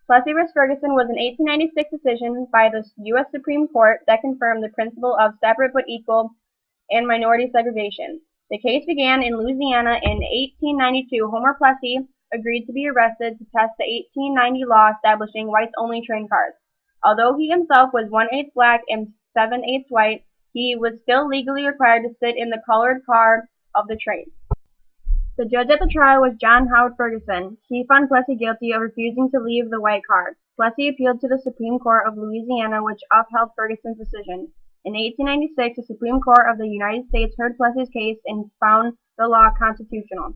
Plessy v. Ferguson was an 1896 decision by the U.S. Supreme Court that confirmed the principle of separate but equal and minority segregation. The case began in Louisiana in 1892. Homer Plessy agreed to be arrested to test the 1890 law establishing whites-only train cars. Although he himself was 1/8 black and 7/8 white, he was still legally required to sit in the colored car of the train. The judge at the trial was John Howard Ferguson. He found Plessy guilty of refusing to leave the white car. Plessy appealed to the Supreme Court of Louisiana, which upheld Ferguson's decision. In 1896, the Supreme Court of the United States heard Plessy's case and found the law constitutional.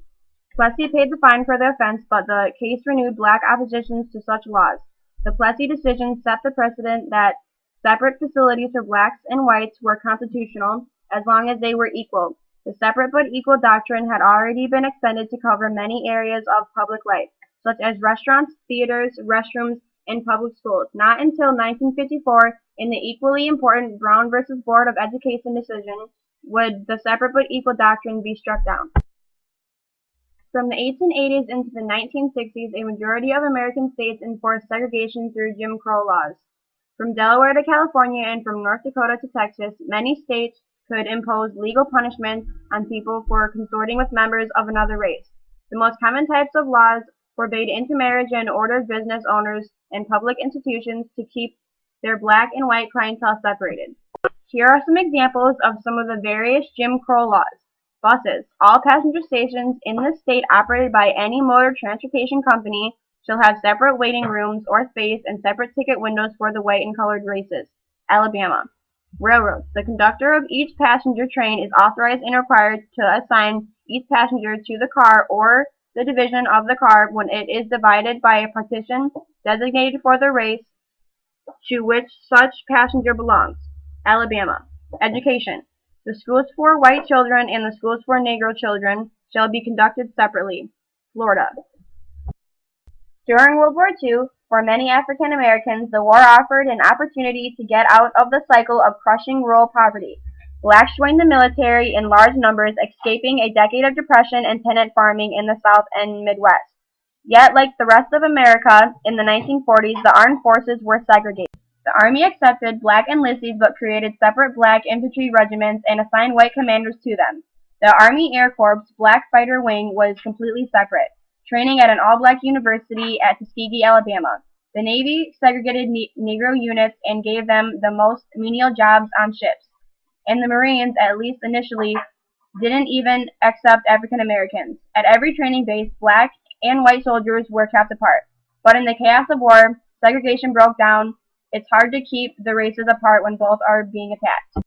Plessy paid the fine for the offense, but the case renewed black oppositions to such laws. The Plessy decision set the precedent that separate facilities for blacks and whites were constitutional as long as they were equal. The separate but equal doctrine had already been extended to cover many areas of public life, such as restaurants, theaters, restrooms, and public schools. Not until 1954, in the equally important Brown v. Board of Education decision, would the separate but equal doctrine be struck down. From the 1880s into the 1960s, a majority of American states enforced segregation through Jim Crow laws. From Delaware to California and from North Dakota to Texas, many states could impose legal punishment on people for consorting with members of another race. The most common types of laws forbade intermarriage and ordered business owners and public institutions to keep their black and white clientele separated. Here are some examples of some of the various Jim Crow laws. Buses. All passenger stations in the state operated by any motor transportation company shall have separate waiting rooms or space and separate ticket windows for the white and colored races. Alabama. Railroads. The conductor of each passenger train is authorized and required to assign each passenger to the car or the division of the car when it is divided by a partition designated for the race to which such passenger belongs. Alabama. Education. The schools for white children and the schools for Negro children shall be conducted separately. Florida. During World War II, for many African Americans, the war offered an opportunity to get out of the cycle of crushing rural poverty. Blacks joined the military in large numbers, escaping a decade of depression and tenant farming in the South and Midwest. Yet, like the rest of America in the 1940s, the armed forces were segregated. The Army accepted black enlistees but created separate black infantry regiments and assigned white commanders to them. The Army Air Corps' Black Fighter Wing was completely separate, training at an all-black university at Tuskegee, Alabama. The Navy segregated Negro units and gave them the most menial jobs on ships. And the Marines, at least initially, didn't even accept African Americans. At every training base, black and white soldiers were kept apart. But in the chaos of war, segregation broke down. It's hard to keep the races apart when both are being attacked.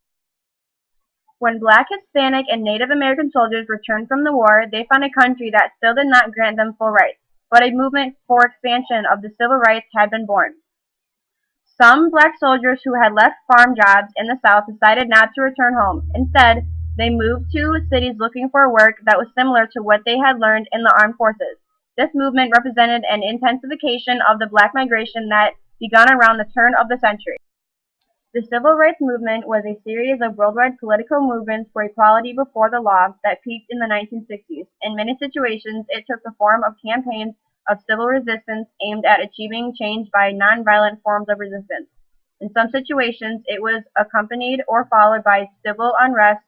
When black, Hispanic, and Native American soldiers returned from the war, they found a country that still did not grant them full rights, but a movement for expansion of the civil rights had been born. Some black soldiers who had left farm jobs in the South decided not to return home. Instead, they moved to cities looking for work that was similar to what they had learned in the armed forces. This movement represented an intensification of the black migration that began around the turn of the century. The Civil Rights Movement was a series of worldwide political movements for equality before the law that peaked in the 1960s. In many situations, it took the form of campaigns of civil resistance aimed at achieving change by nonviolent forms of resistance. In some situations, it was accompanied or followed by civil unrest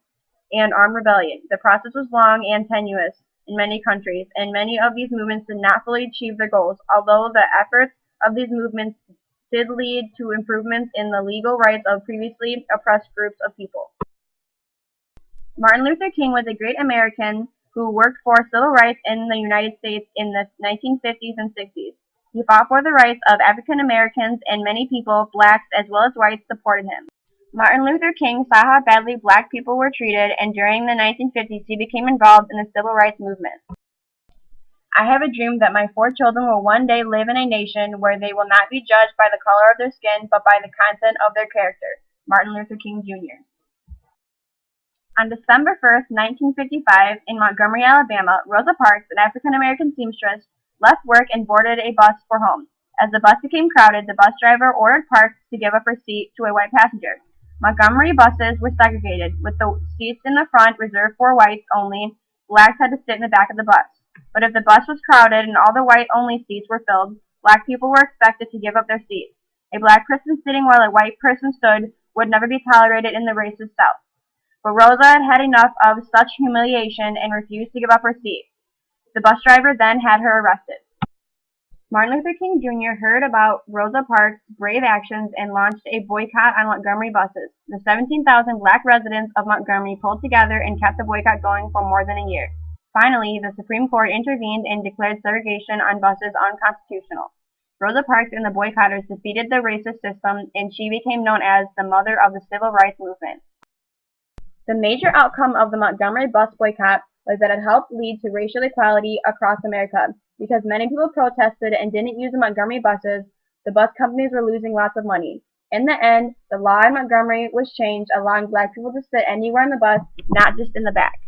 and armed rebellion. The process was long and tenuous in many countries, and many of these movements did not fully achieve their goals, although the efforts of these movements did lead to improvements in the legal rights of previously oppressed groups of people. Martin Luther King was a great American who worked for civil rights in the United States in the 1950s and 60s. He fought for the rights of African Americans, and many people, blacks as well as whites, supported him. Martin Luther King saw how badly black people were treated, and during the 1950s he became involved in the civil rights movement. I have a dream that my 4 children will one day live in a nation where they will not be judged by the color of their skin, but by the content of their character. Martin Luther King, Jr. On December 1st, 1955, in Montgomery, Alabama, Rosa Parks, an African-American seamstress, left work and boarded a bus for home. As the bus became crowded, the bus driver ordered Parks to give up her seat to a white passenger. Montgomery buses were segregated, with the seats in the front reserved for whites only. Blacks had to sit in the back of the bus. But if the bus was crowded and all the white-only seats were filled, black people were expected to give up their seats. A black person sitting while a white person stood would never be tolerated in the racist South. But Rosa had had enough of such humiliation and refused to give up her seat. The bus driver then had her arrested. Martin Luther King Jr. heard about Rosa Parks' brave actions and launched a boycott on Montgomery buses. The 17,000 black residents of Montgomery pulled together and kept the boycott going for more than a year. Finally, the Supreme Court intervened and declared segregation on buses unconstitutional. Rosa Parks and the boycotters defeated the racist system, and she became known as the mother of the civil rights movement. The major outcome of the Montgomery bus boycott was that it helped lead to racial equality across America. Because many people protested and didn't use the Montgomery buses, the bus companies were losing lots of money. In the end, the law in Montgomery was changed, allowing black people to sit anywhere in the bus, not just in the back.